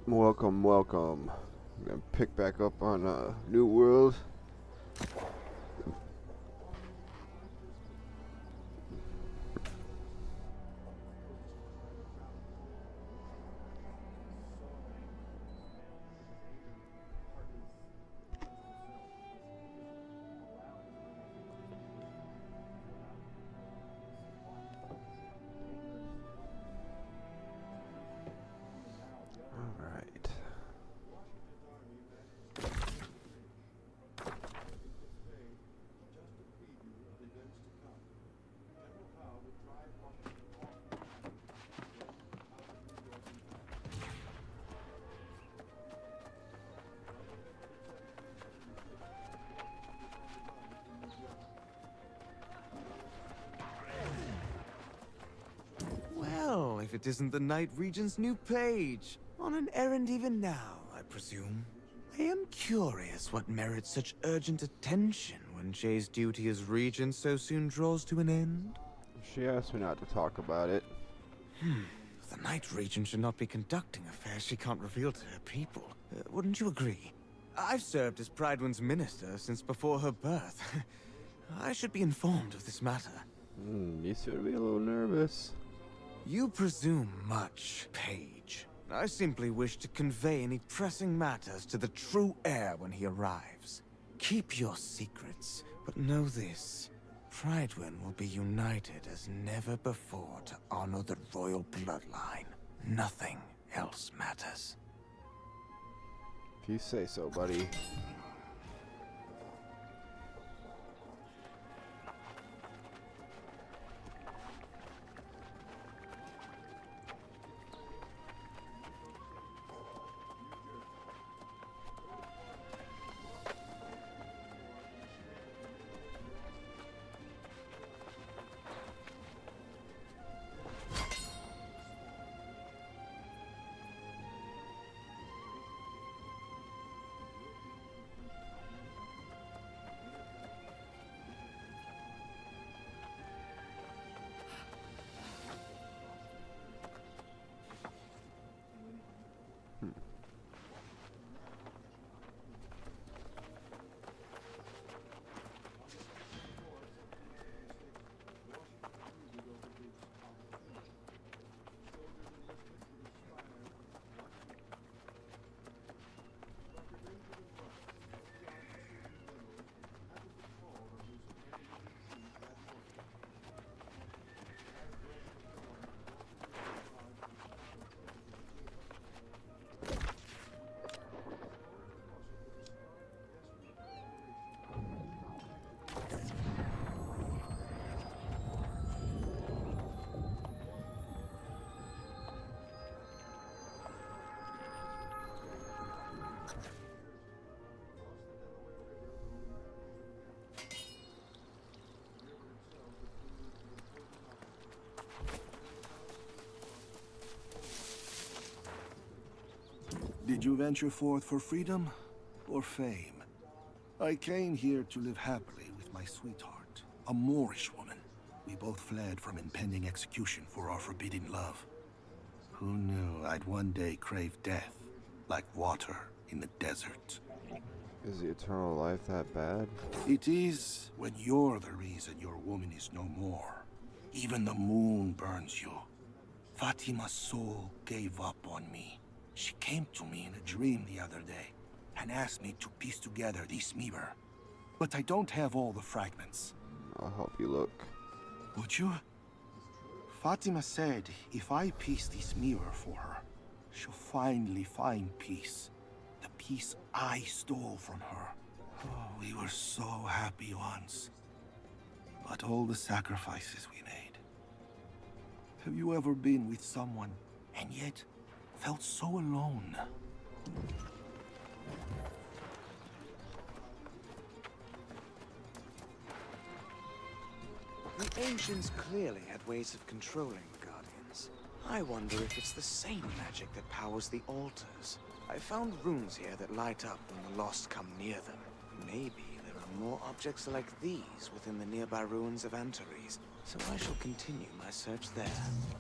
Welcome, welcome. I'm gonna pick back up on New World. Alright. Well, if it isn't the Night Regent's new page. On an errand even now, I presume. I am curious what merits such urgent attention when Jay's duty as regent so soon draws to an end. She asked me not to talk about it. The Night Regent should not be conducting affairs she can't reveal to her people. Wouldn't you agree? I've served as Pridewind's minister since before her birth. I should be informed of this matter. You should be a little nervous. You presume much, Page. I simply wish to convey any pressing matters to the true heir when he arrives. Keep your secrets, but know this. Pridewind will be united as never before to honor the royal bloodline. Nothing else matters. If you say so, buddy. Did you venture forth for freedom or fame? I came here to live happily with my sweetheart, a Moorish woman. We both fled from impending execution for our forbidden love. Who knew I'd one day crave death, like water in the desert? Is the eternal life that bad? It is when you're the reason your woman is no more. Even the moon burns you. Fatima's soul gave up on me. She came to me in a dream the other day and asked me to piece together this mirror. But I don't have all the fragments. I'll help you look. Would you? Fatima said if I piece this mirror for her, she'll finally find peace. The peace I stole from her. Oh, we were so happy once. But all the sacrifices we made. Have you ever been with someone and yet felt so alone? The ancients clearly had ways of controlling the Guardians. I wonder if it's the same magic that powers the altars. I found runes here that light up when the lost come near them. Maybe there are more objects like these within the nearby ruins of Antares, so I shall continue my search there.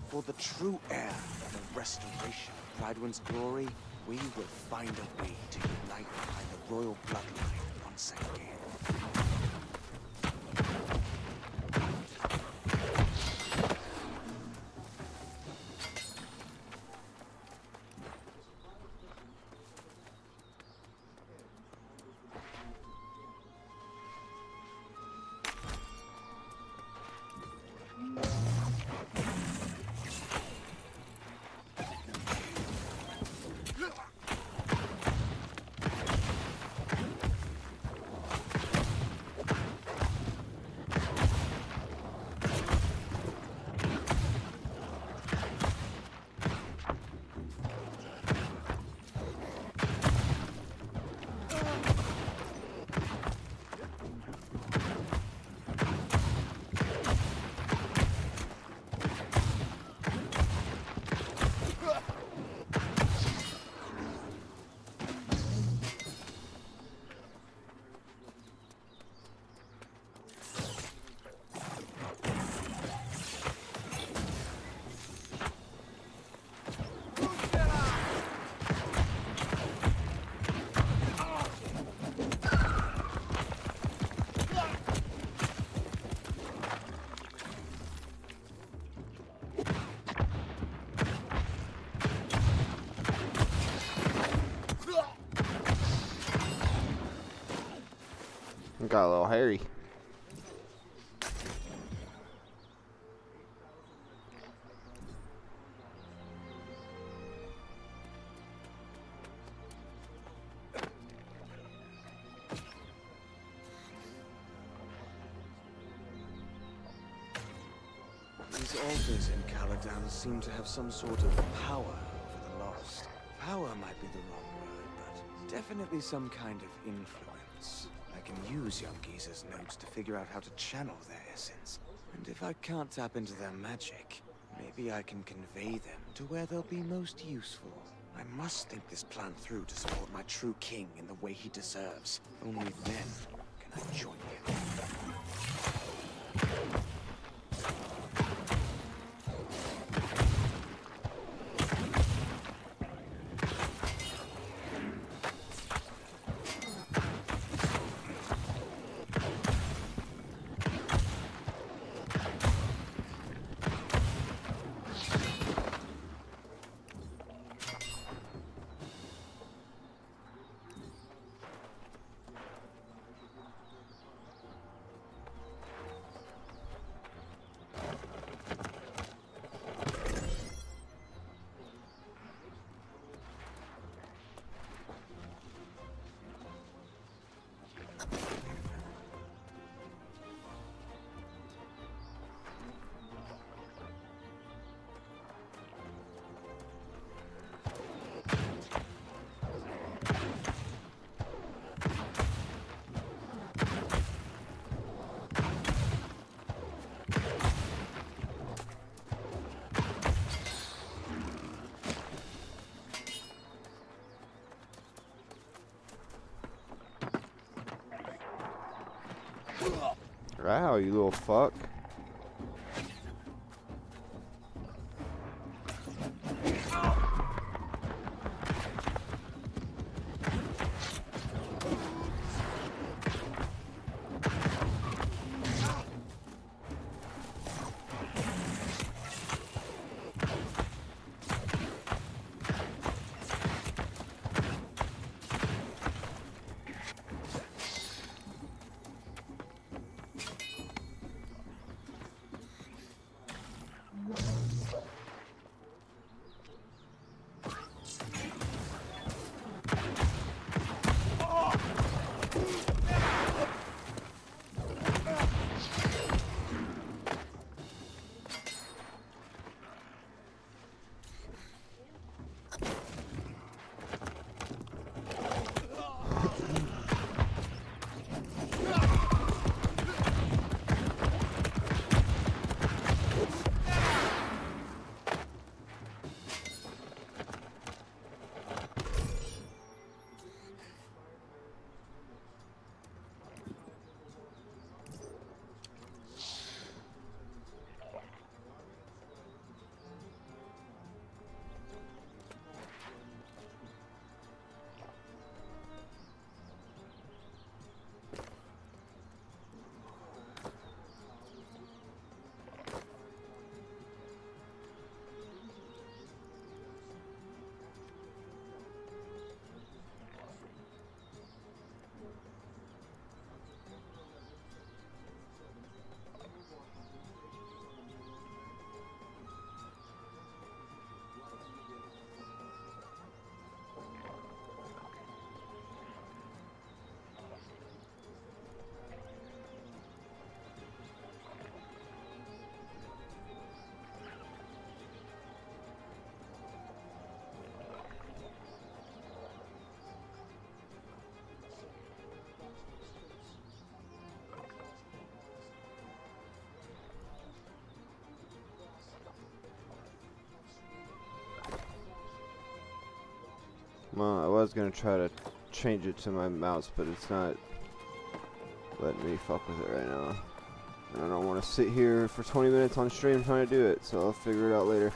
For the true heir and the restoration of Prydwen's glory, we will find a way to unite behind the royal bloodline once again. Got a little hairy. These altars in Caladan seem to have some sort of power over the lost. Power might be the wrong word, but definitely some kind of influence. I can use young Geezer's notes to figure out how to channel their essence. And if I can't tap into their magic, maybe I can convey them to where they'll be most useful. I must think this plan through to support my true king in the way he deserves. Only then can I join him. Wow, you little fuck. Well, I was gonna try to change it to my mouse, but it's not letting me fuck with it right now. And I don't want to sit here for 20 minutes on stream trying to do it, so I'll figure it out later.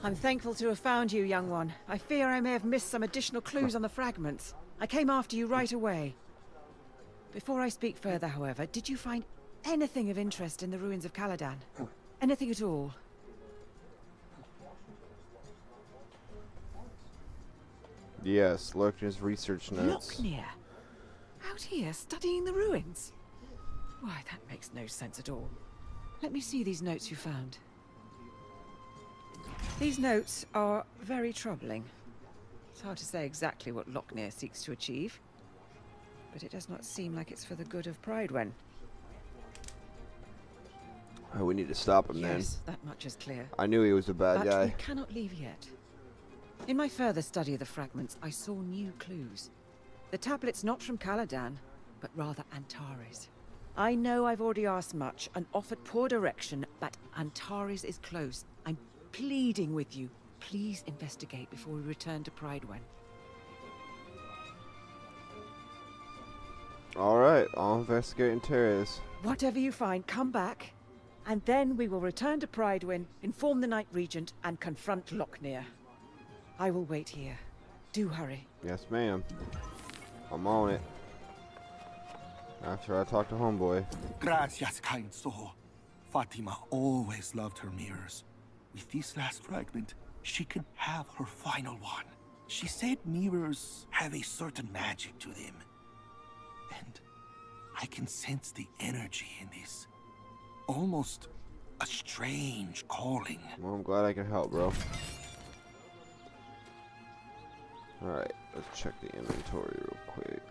I'm thankful to have found you, young one. I fear I may have missed some additional clues on the fragments. I came after you right away. Before I speak further, however, did you find anything of interest in the ruins of Caladan? Anything at all? Yes, Lochner's research notes. Lochner? Out here, studying the ruins? Why, that makes no sense at all. Let me see these notes you found. These notes are very troubling. It's hard to say exactly what Lochner seeks to achieve, but it does not seem like it's for the good of Pridwen. Oh, we need to stop him then. Yes, that much is clear. I knew he was a bad But guy. we cannot leave yet. In my further study of the fragments, I saw new clues. The tablet's not from Caladan, but rather Antares. I know I've already asked much and offered poor direction, but Antares is close. I'm pleading with you. Please investigate before we return to Pridwen. Alright, I'll investigate Antares. Whatever you find, come back, and then we will return to Pridwen, inform the Night Regent, and confront Lochner. I will wait here. Do hurry. Yes, ma'am. I'm on it. After I talk to homeboy. Gracias, kind soul. Fatima always loved her mirrors. With this last fragment, she can have her final one. She said mirrors have a certain magic to them. And I can sense the energy in this. Almost a strange calling. Well, I'm glad I could help, bro. Alright, let's check the inventory real quick.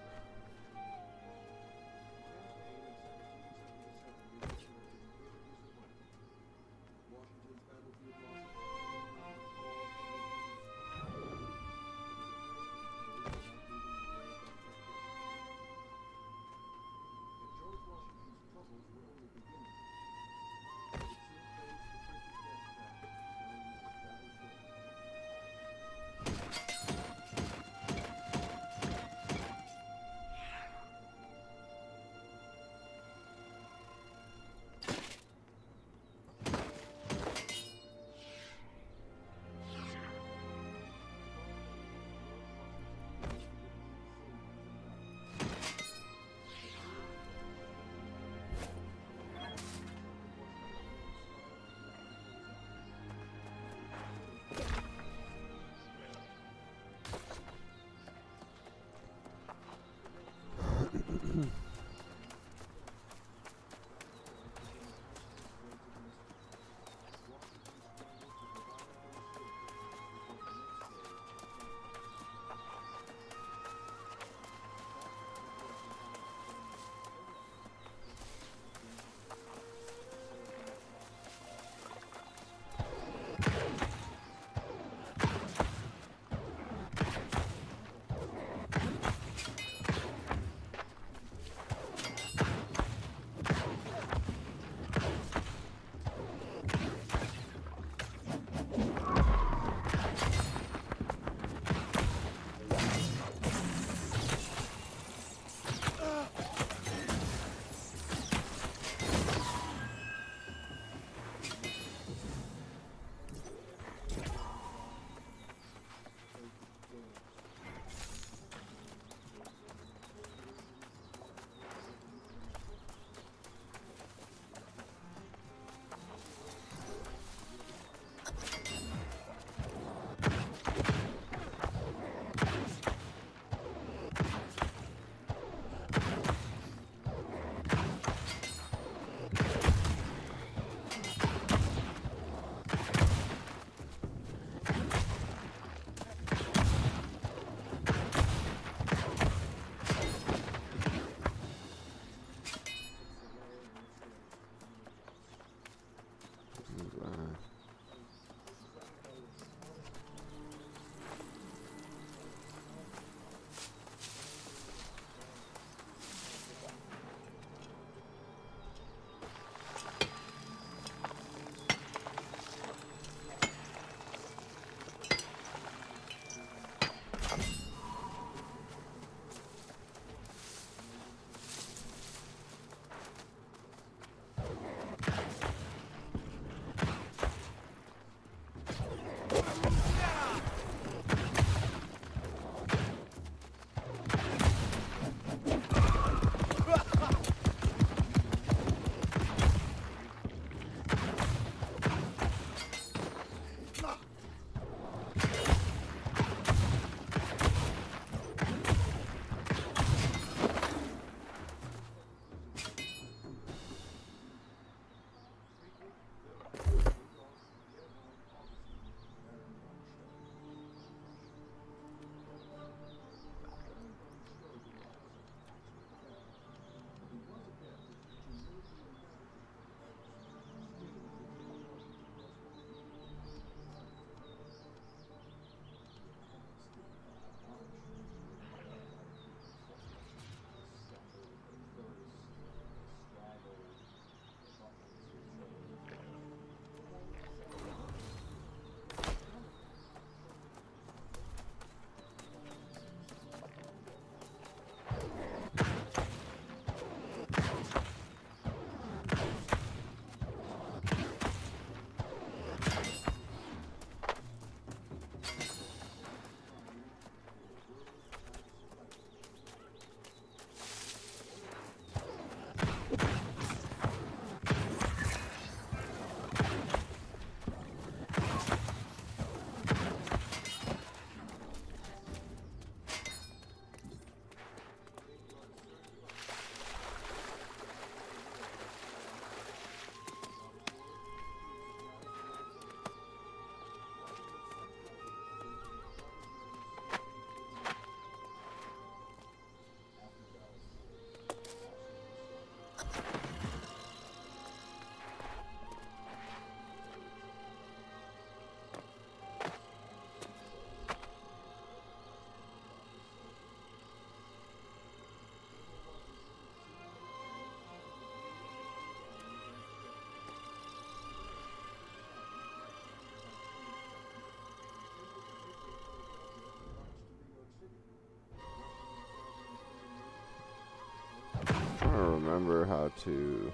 remember how to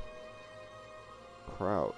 crouch.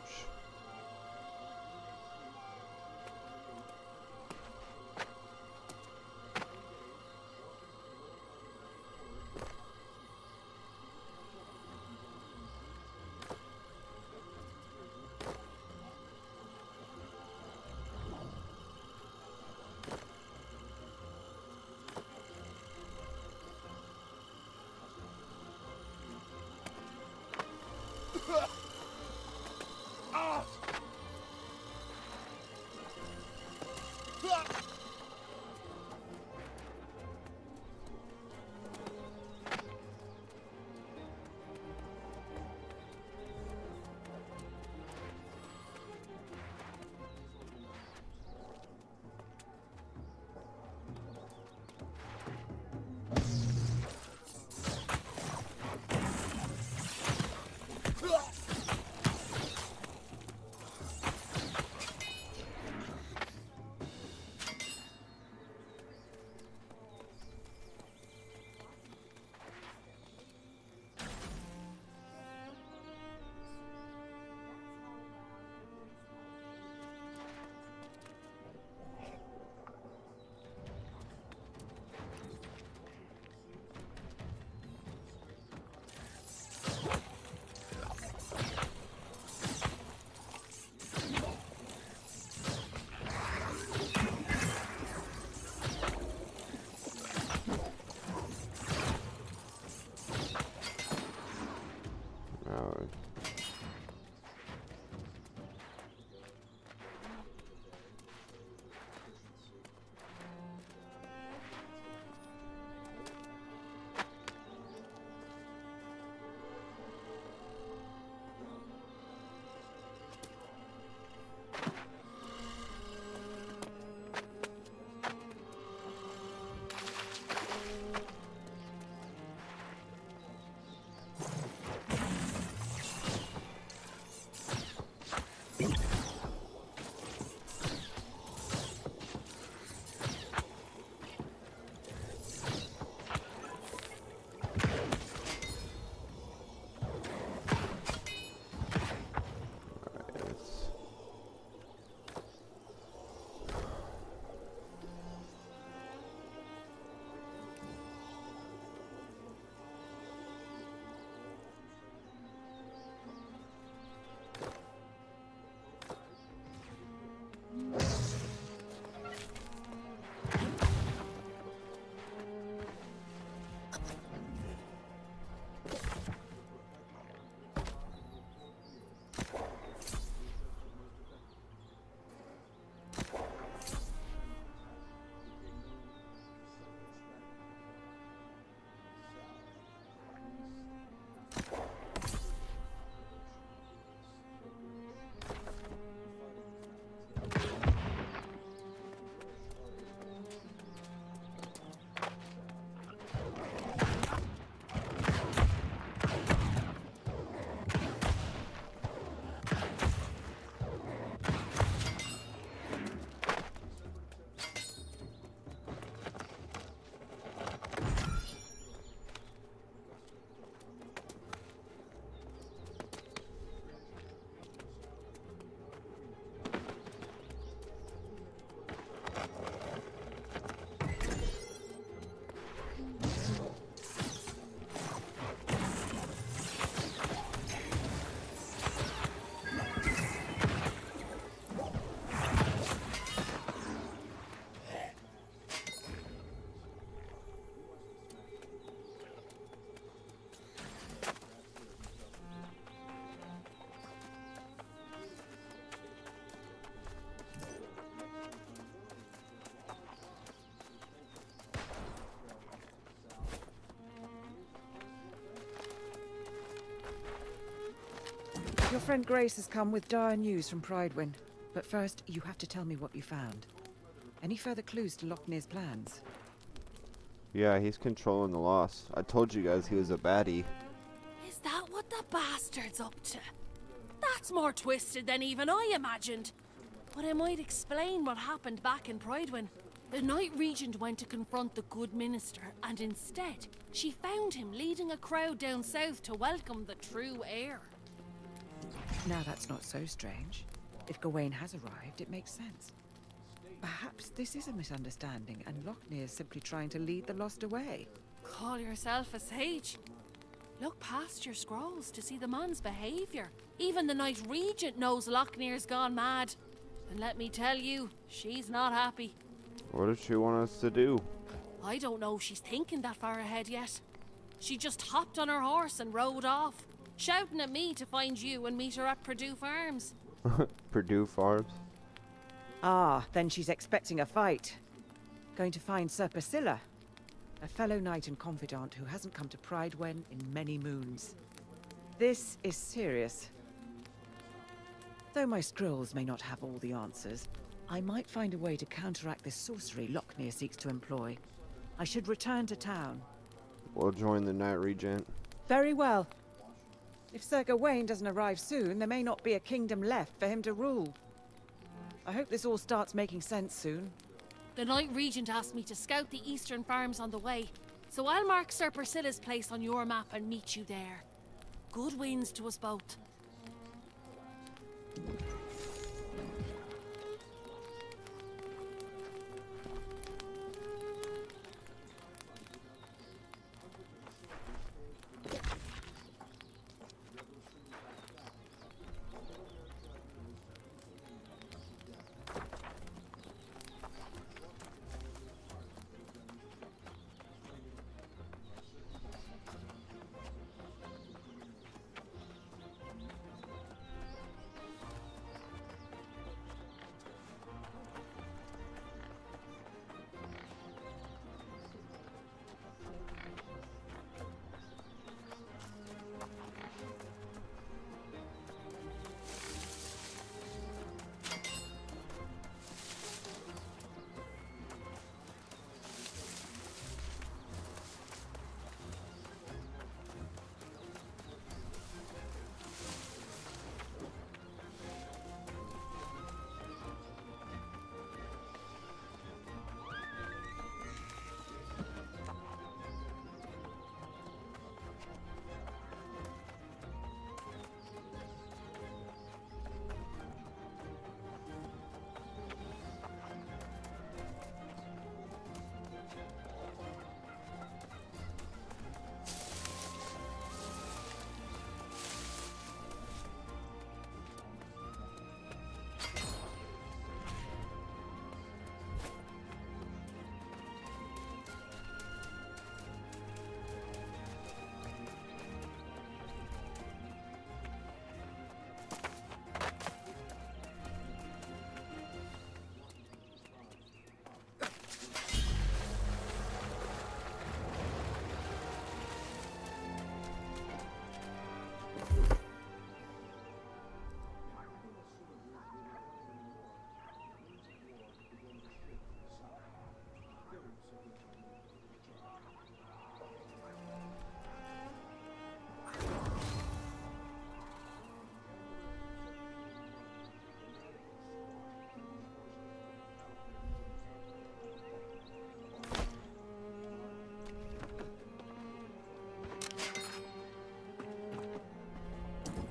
Your friend Grace has come with dire news from Pridewind. But first, you have to tell me what you found. Any further clues to Lochner's plans? Yeah, he's controlling the loss. I told you guys he was a baddie. Is that what the bastard's up to? That's more twisted than even I imagined. But it might explain what happened back in Pridewind. The Knight Regent went to confront the good minister, and instead, she found him leading a crowd down south to welcome the true heir. Now that's not so strange. If Gawain has arrived, it makes sense. Perhaps this is a misunderstanding, and Lochner is simply trying to lead the lost away. Call yourself a sage? Look past your scrolls to see the man's behavior. Even the Knight Regent knows Lochner's gone mad. And let me tell you, she's not happy. What does she want us to do? I don't know if she's thinking that far ahead yet. She just hopped on her horse and rode off, shouting at me to find you and meet her at Purdue Farms. Purdue Farms? Ah, then she's expecting a fight. Going to find Sir Priscilla, a fellow knight and confidant who hasn't come to Pridewen in many moons. This is serious. Though my scrolls may not have all the answers, I might find a way to counteract this sorcery Lochner seeks to employ. I should return to town. We'll join the Knight Regent. Very well. If Sir Gawain doesn't arrive soon, there may not be a kingdom left for him to rule. I hope this all starts making sense soon. The Knight Regent asked me to scout the eastern farms on the way, so I'll mark Sir Priscilla's place on your map and meet you there. Good winds to us both.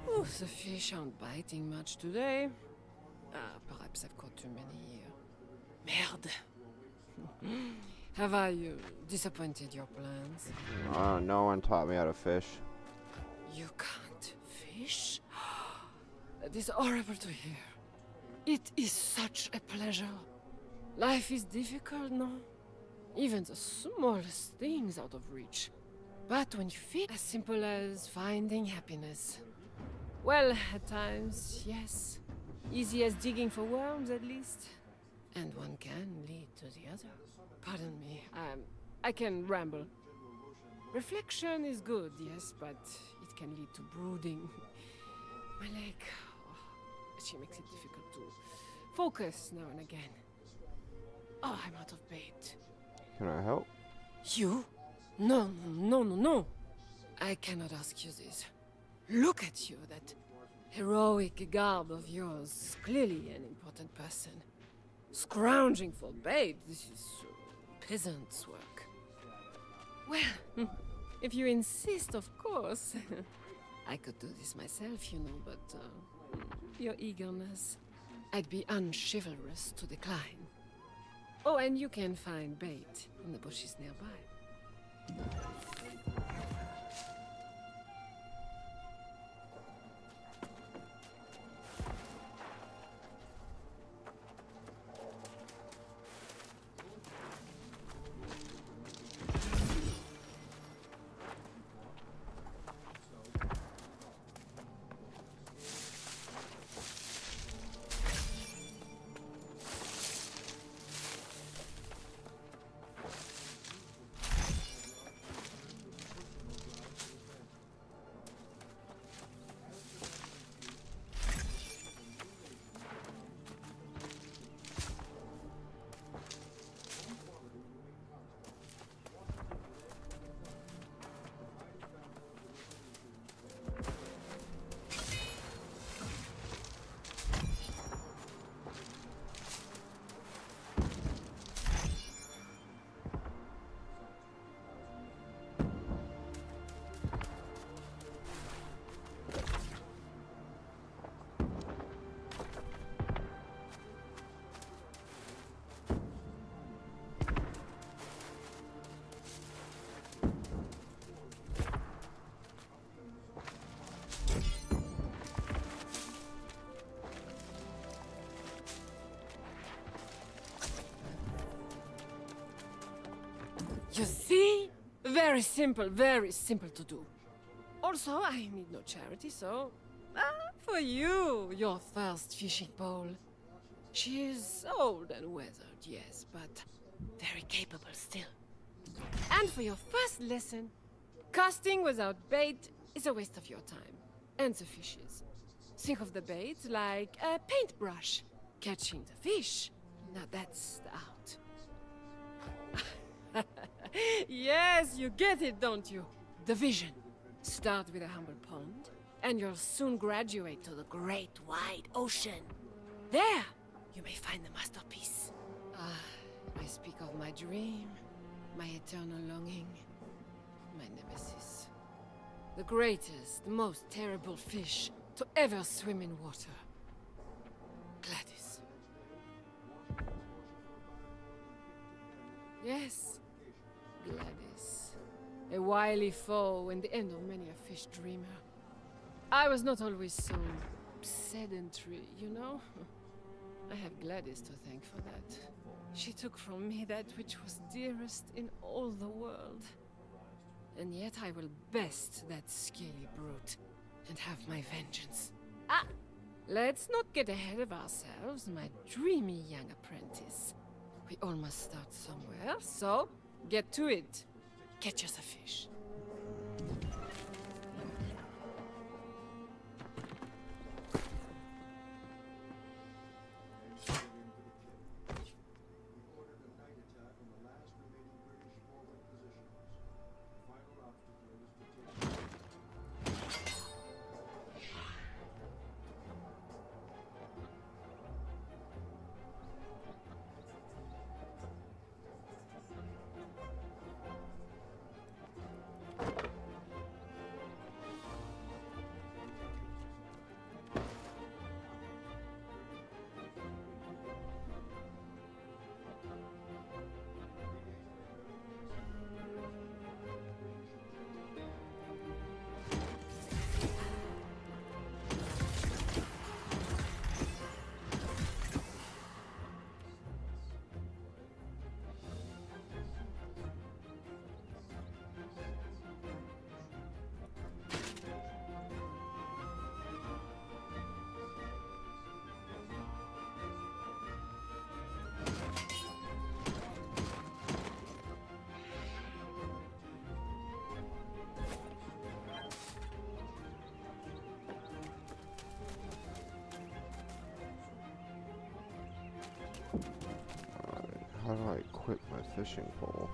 Oh, the fish aren't biting much today. Perhaps I've caught too many. Merde. Have I disappointed your plans? No one taught me how to fish. You can't fish? That is horrible to hear. It is such a pleasure. Life is difficult, no? Even the smallest things out of reach. But when you fish, as simple as finding happiness. Well, at times, yes. Easy as digging for worms, at least. And one can lead to the other. Pardon me, I can ramble. Reflection is good, yes, but it can lead to brooding. My leg, she makes it difficult to focus now and again. Oh, I'm out of bait. Can I help? You? No, no, no, no. I cannot ask you this. Look at you, that heroic garb of yours. Clearly an important person. Scrounging for bait, this is peasant's work. Well, if you insist, of course. I could do this myself, you know, but your eagerness. I'd be unchivalrous to decline. Oh, and you can find bait in the bushes nearby. You see? Very simple to do. Also, I need no charity, so... for you, your first fishing pole. She is old and weathered, yes, but very capable still. And for your first lesson, casting without bait is a waste of your time. And the fishes. Think of the bait like a paintbrush. Catching the fish. Now that's the art. Yes, you get it, don't you? The vision. Start with a humble pond, and you'll soon graduate to the great wide ocean. There, you may find the masterpiece. I speak of my dream, my eternal longing, my nemesis. The greatest, most terrible fish to ever swim in water. Gladys. Yes, Gladys. A wily foe and the end of many a fish dreamer. I was not always so sedentary, you know? I have Gladys to thank for that. She took from me that which was dearest in all the world. And yet I will best that scaly brute and have my vengeance. Let's not get ahead of ourselves, my dreamy young apprentice. We all must start somewhere, so get to it. Catch us a fish. How do I equip my fishing pole?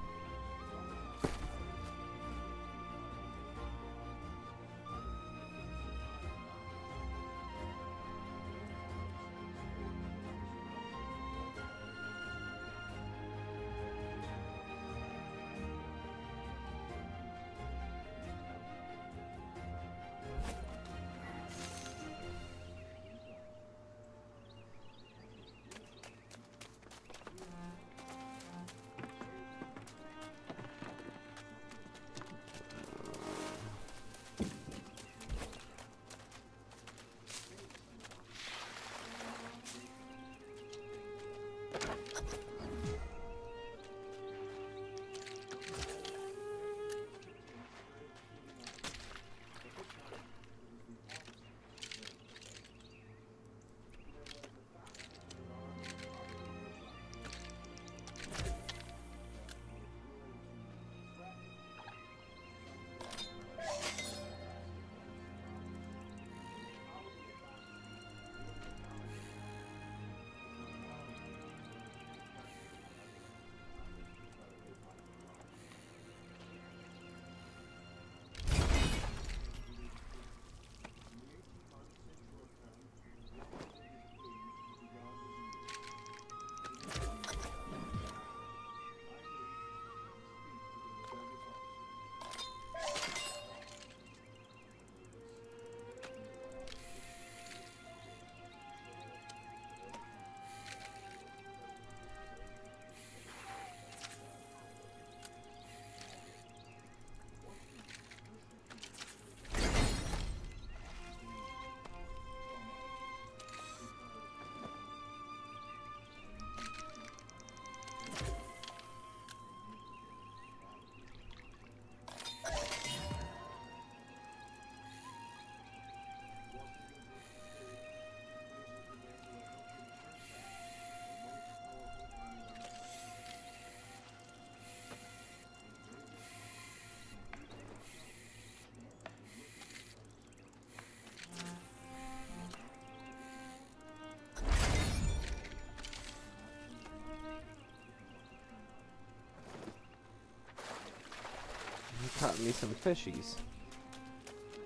caught me some fishies.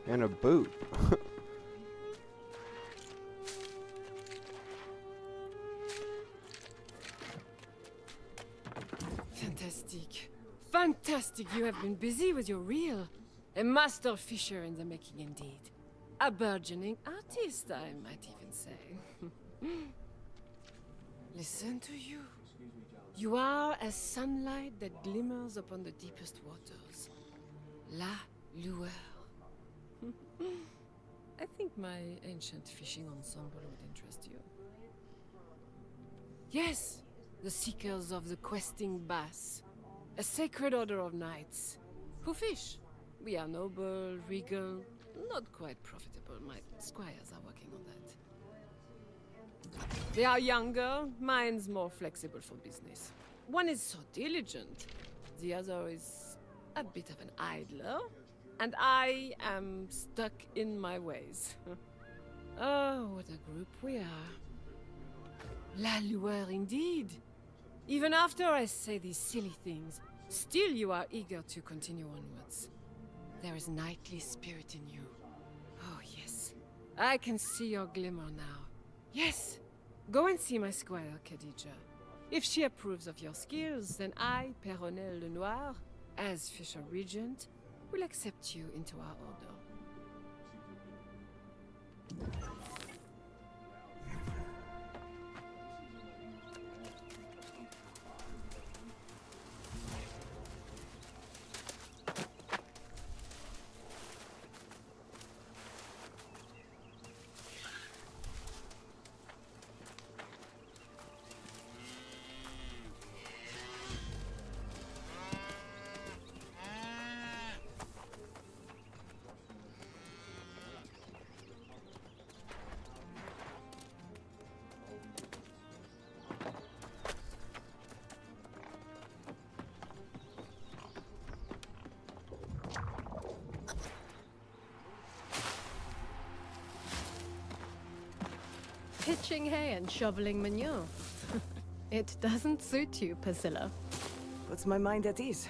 And a boot. Fantastic. Fantastic, you have been busy with your reel. A master fisher in the making indeed. A burgeoning artist, I might even say. Listen to you. You are as sunlight that glimmers upon the deepest waters. La lueur. I think my ancient fishing ensemble would interest you. Yes, the seekers of the questing bass. A sacred order of knights who fish. We are noble, regal, not quite profitable. My squires are working on that. They are younger, mine's more flexible for business. One is so diligent, the other is a bit of an idler, and I am stuck in my ways. Oh, what a group we are. La lueur indeed. Even after I say these silly things, still you are eager to continue onwards. There is knightly spirit in you. Oh yes, I can see your glimmer now. Yes, go and see my squire, Khadija. If she approves of your skills, then I, Perronel le Noir, as Fisher Regent, will accept you into our order. Pitching hay and shoveling manure. It doesn't suit you, Priscilla. Puts my mind at ease.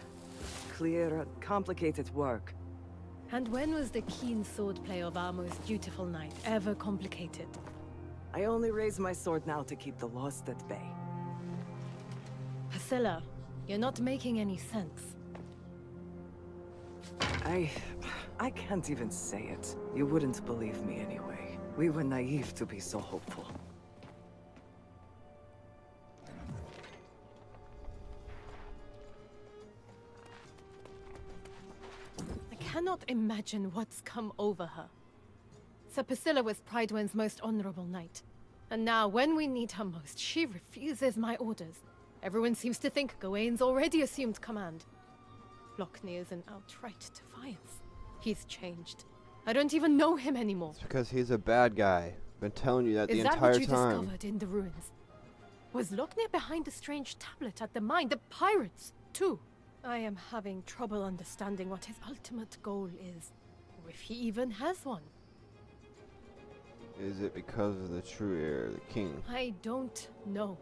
Clear, complicated work. And when was the keen swordplay of our most dutiful knight ever complicated? I only raise my sword now to keep the lost at bay. Priscilla, you're not making any sense. I can't even say it. You wouldn't believe me anyway. We were naive to be so hopeful. I cannot imagine what's come over her. Sir Priscilla was Pridewin's most honorable knight. And now, when we need her most, she refuses my orders. Everyone seems to think Gawain's already assumed command. Lochnear's an outright defiance. He's changed. I don't even know him anymore. It's because he's a bad guy. Been telling you that the Is that entire what you time. discovered in the ruins? Was Lochnear behind the strange tablet at the mine? The pirates, too? I am having trouble understanding what his ultimate goal is. Or if he even has one. Is it because of the true heir, the king? I don't know.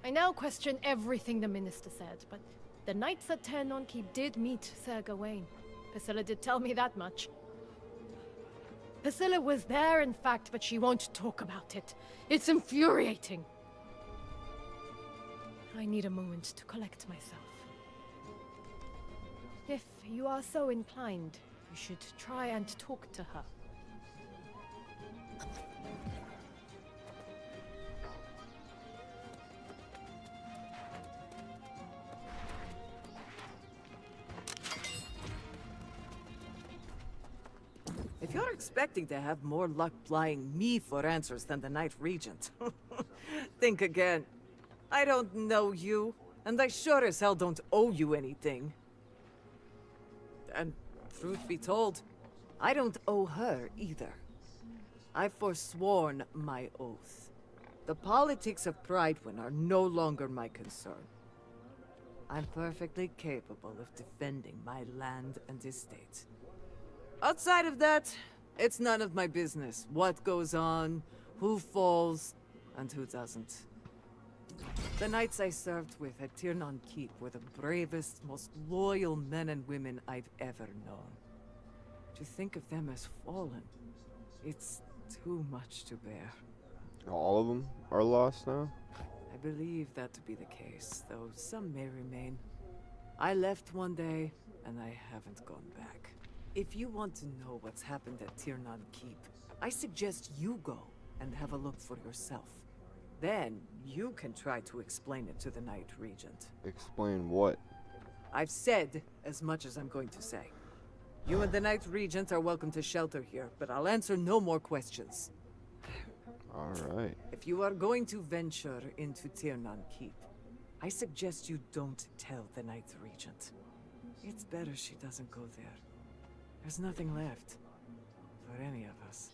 I now question everything the minister said, but the knights at Aternum keep did meet Sir Gawain. Priscilla did tell me that much. Priscilla was there, in fact, but she won't talk about it. It's infuriating. I need a moment to collect myself. If you are so inclined, you should try and talk to her. If you're expecting to have more luck plying me for answers than the Knight Regent, think again. I don't know you, and I sure as hell don't owe you anything. And truth be told, I don't owe her either. I've forsworn my oath. The politics of Pridewin are no longer my concern. I'm perfectly capable of defending my land and estate. Outside of that, it's none of my business what goes on, who falls, and who doesn't. The knights I served with at Tiernan Keep were the bravest, most loyal men and women I've ever known. To think of them as fallen, it's too much to bear. All of them are lost now? I believe that to be the case, though some may remain. I left one day, and I haven't gone back. If you want to know what's happened at Tiernan Keep, I suggest you go and have a look for yourself. Then, you can try to explain it to the Knight Regent. Explain what? I've said as much as I'm going to say. You and the Knight Regent are welcome to shelter here, but I'll answer no more questions. Alright. If you are going to venture into Tiernan Keep, I suggest you don't tell the Knight Regent. It's better she doesn't go there. There's nothing left for any of us.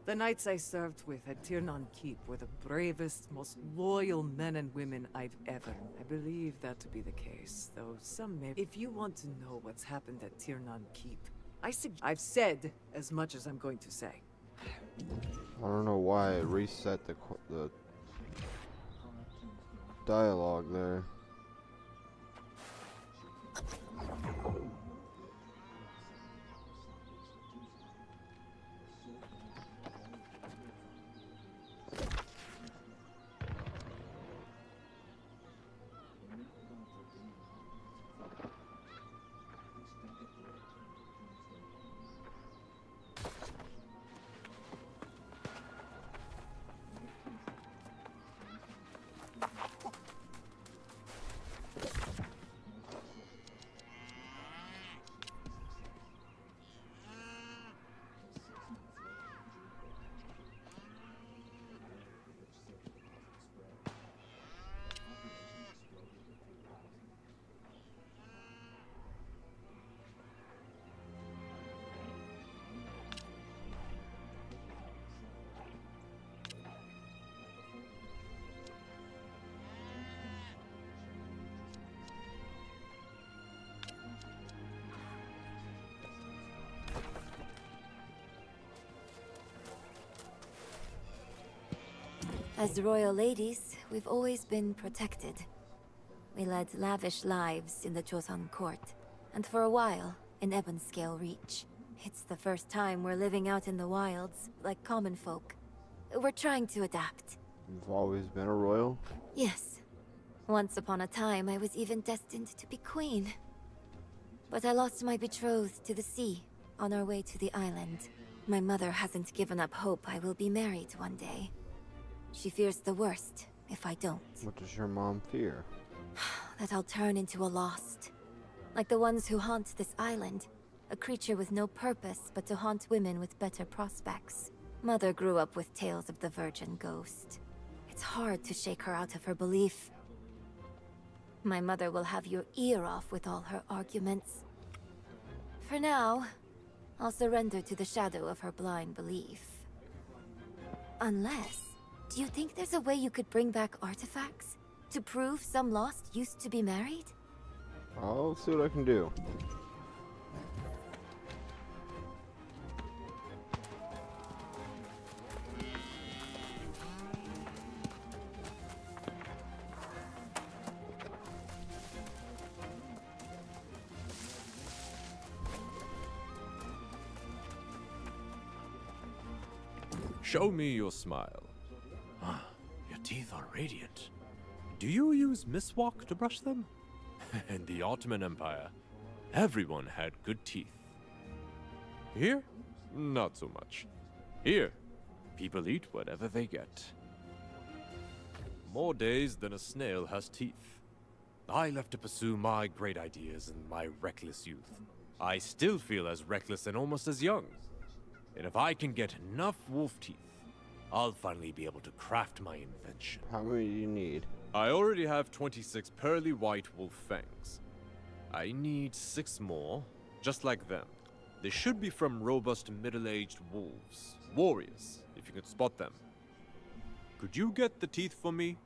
The knights I served with at Tiernan Keep were the bravest, most loyal men and women I've ever. I believe that to be the case, though some may. If you want to know what's happened at Tiernan Keep, I've said as much as I'm going to say. I don't know why it reset the dialogue there. As royal ladies, we've always been protected. We led lavish lives in the Joseon court, and for a while, in Ebonscale Reach. It's the first time we're living out in the wilds, like common folk. We're trying to adapt. You've always been a royal? Yes. Once upon a time, I was even destined to be queen. But I lost my betrothed to the sea, on our way to the island. My mother hasn't given up hope I will be married one day. She fears the worst, if I don't. What does your mom fear? That I'll turn into a lost. Like the ones who haunt this island. A creature with no purpose but to haunt women with better prospects. Mother grew up with tales of the virgin ghost. It's hard to shake her out of her belief. My mother will have your ear off with all her arguments. For now, I'll surrender to the shadow of her blind belief. Unless... do you think there's a way you could bring back artifacts? To prove some lost used to be married? I'll see what I can do. Show me your smile. Ah, your teeth are radiant. Do you use miswak to brush them? In the Ottoman Empire, everyone had good teeth. Here, not so much. Here, people eat whatever they get. More days than a snail has teeth. I left to pursue my great ideas in my reckless youth. I still feel as reckless and almost as young. And if I can get enough wolf teeth, I'll finally be able to craft my invention. How many do you need? I already have 26 pearly white wolf fangs. I need 6 more, just like them. They should be from robust middle-aged wolves. Warriors, if you could spot them. Could you get the teeth for me?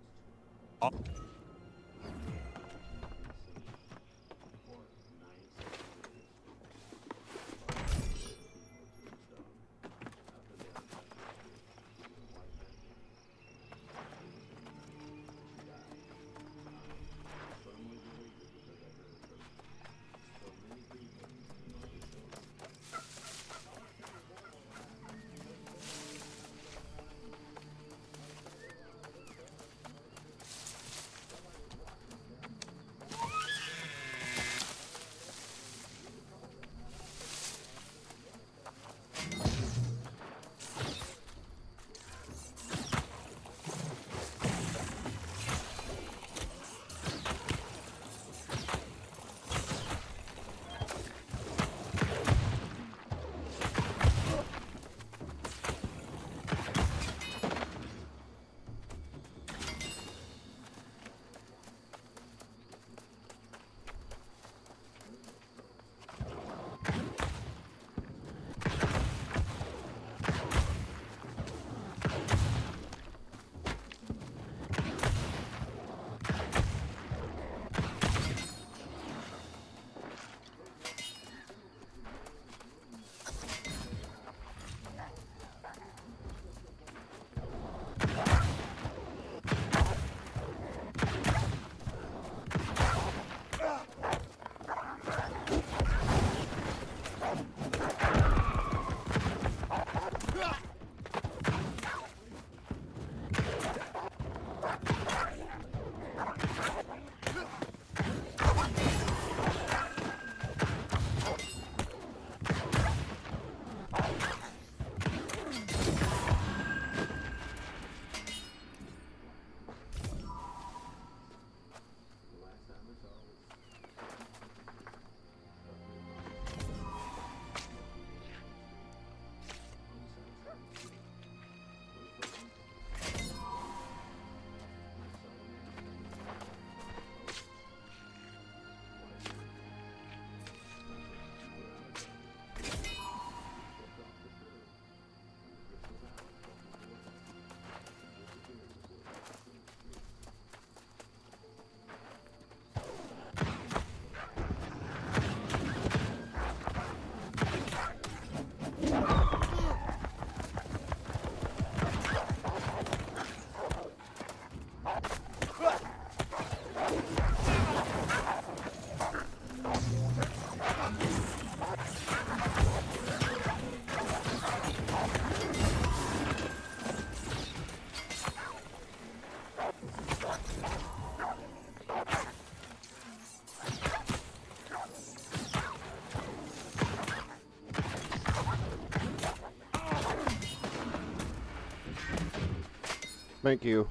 Thank you.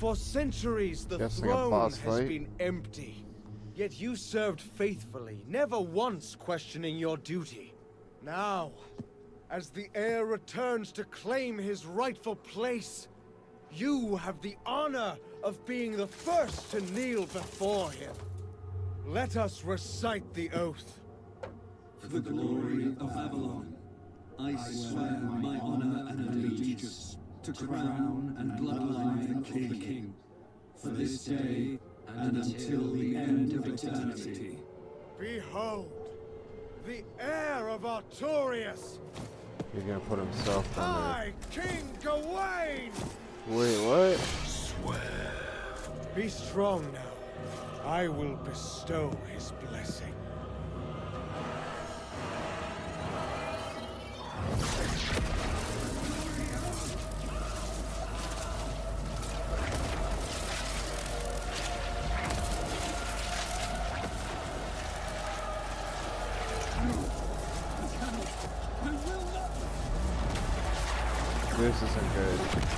For centuries, the Guessing a throne boss has fight. been empty. Yet you served faithfully, never once questioning your duty. Now, as the heir returns to claim his rightful place, you have the honor of being the first to kneel before him. Let us recite the oath. For the glory of Avalon, I swear my honor and allegiance to crown and bloodline of the king, for this day and until the end of eternity. Behold, the heir of Artorias, He's gonna put himself on I, King Gawain! there. Wait, what? Swear. Be strong now. I will bestow his blessing. This isn't good.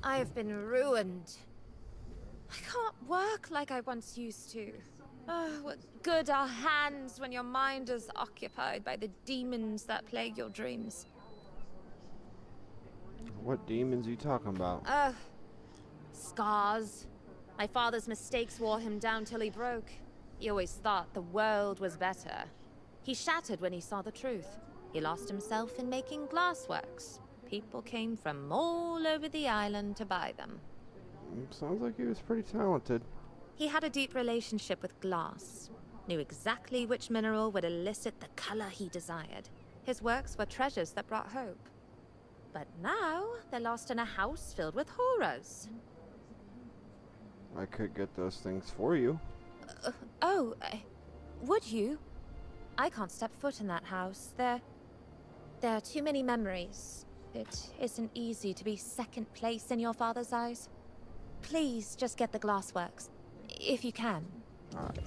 I have been ruined. I can't work like I once used to. Oh, what good are hands when your mind is occupied by the demons that plague your dreams? What demons are you talking about? Scars. My father's mistakes wore him down till he broke. He always thought the world was better. He shattered when he saw the truth. He lost himself in making glassworks. People came from all over the island to buy them. Sounds like he was pretty talented. He had a deep relationship with glass, knew exactly which mineral would elicit the color he desired. His works were treasures that brought hope. But now, they're lost in a house filled with horrors. I could get those things for you. Would you? I can't step foot in that house. There are too many memories. It isn't easy to be second place in your father's eyes. Please just get the glassworks, if you can. Alright.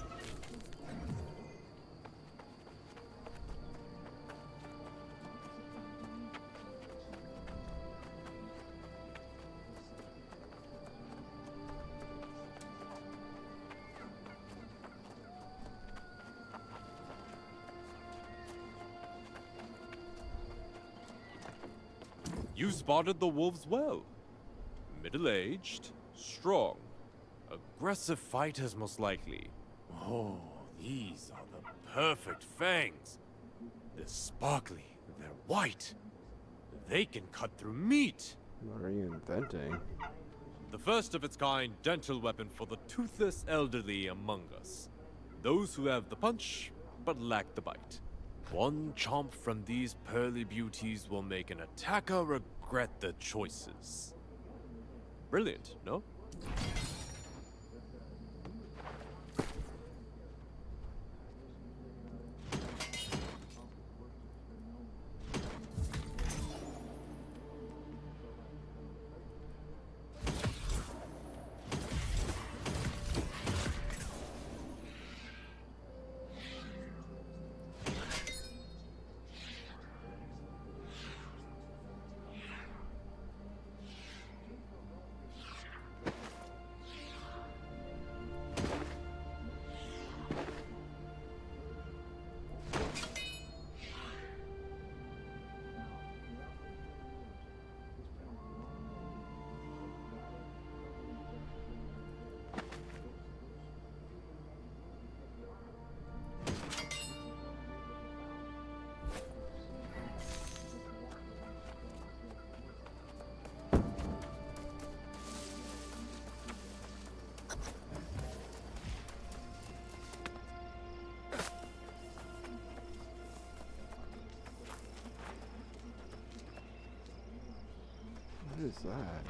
You spotted the wolves well. Middle-aged, strong, aggressive fighters most likely. Oh, these are the perfect fangs. They're sparkly, they're white. They can cut through meat. What are you inventing? The first of its kind dental weapon for the toothless elderly among us. Those who have the punch, but lack the bite. One chomp from these pearly beauties will make an attacker regret their choices. Brilliant, no? What is that?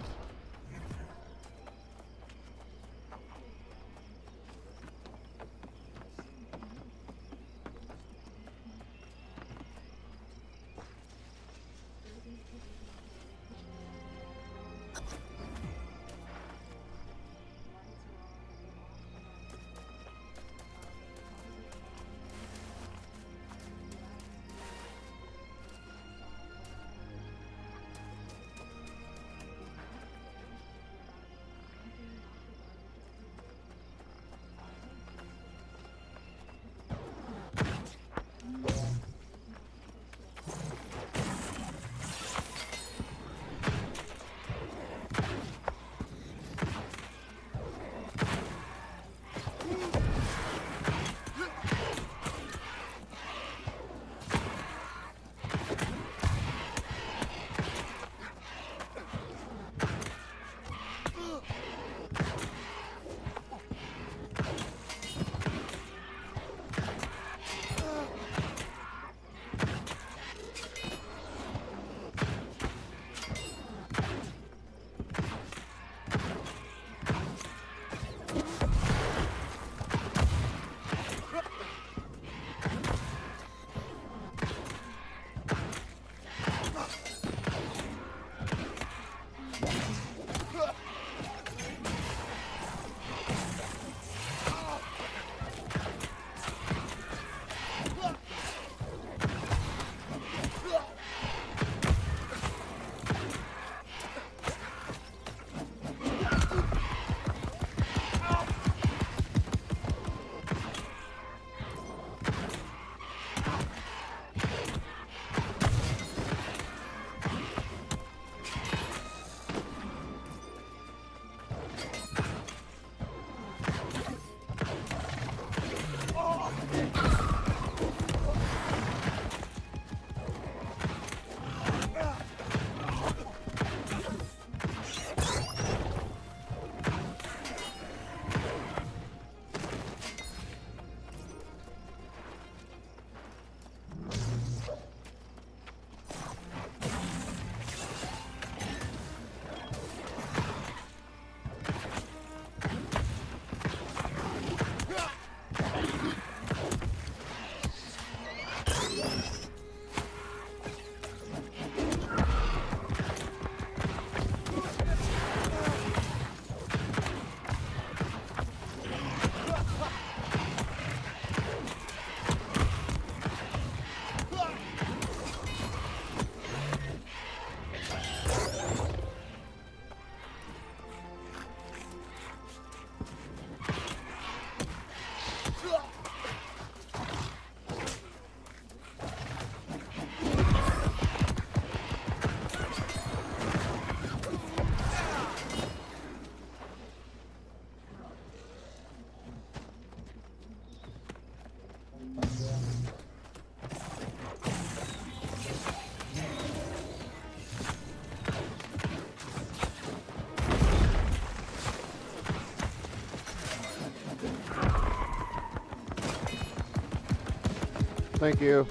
Thank you.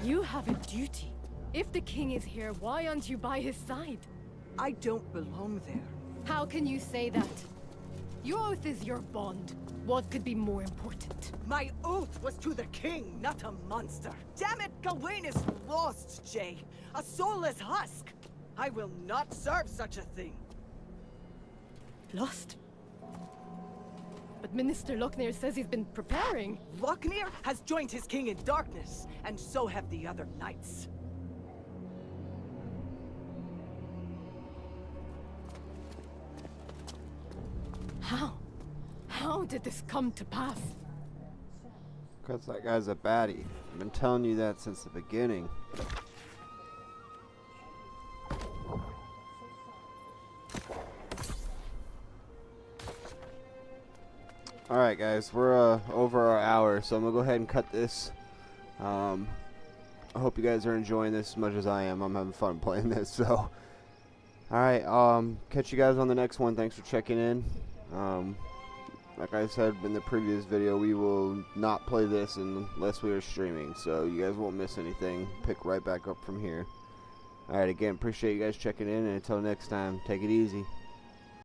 You have a duty. If the king is here, why aren't you by his side? I don't belong there. How can you say that? Your oath is your bond. What could be more important? My oath was to the king, not a monster. Damn it, Gawain is lost, Jay. A soulless husk. I will not serve such a thing. Lost? But Minister Lochner says he's been preparing. Lochner has joined his king in darkness, and so have the other knights. How? How did this come to pass? Because that guy's a baddie. I've been telling you that since the beginning. Alright guys, we're over our hour, so I'm going to go ahead and cut this. I hope you guys are enjoying this as much as I am. I'm having fun playing this, so. Alright, catch you guys on the next one. Thanks for checking in. Like I said in the previous video, we will not play this unless we are streaming, so you guys won't miss anything. Pick right back up from here. Alright, again, appreciate you guys checking in, and until next time, take it easy.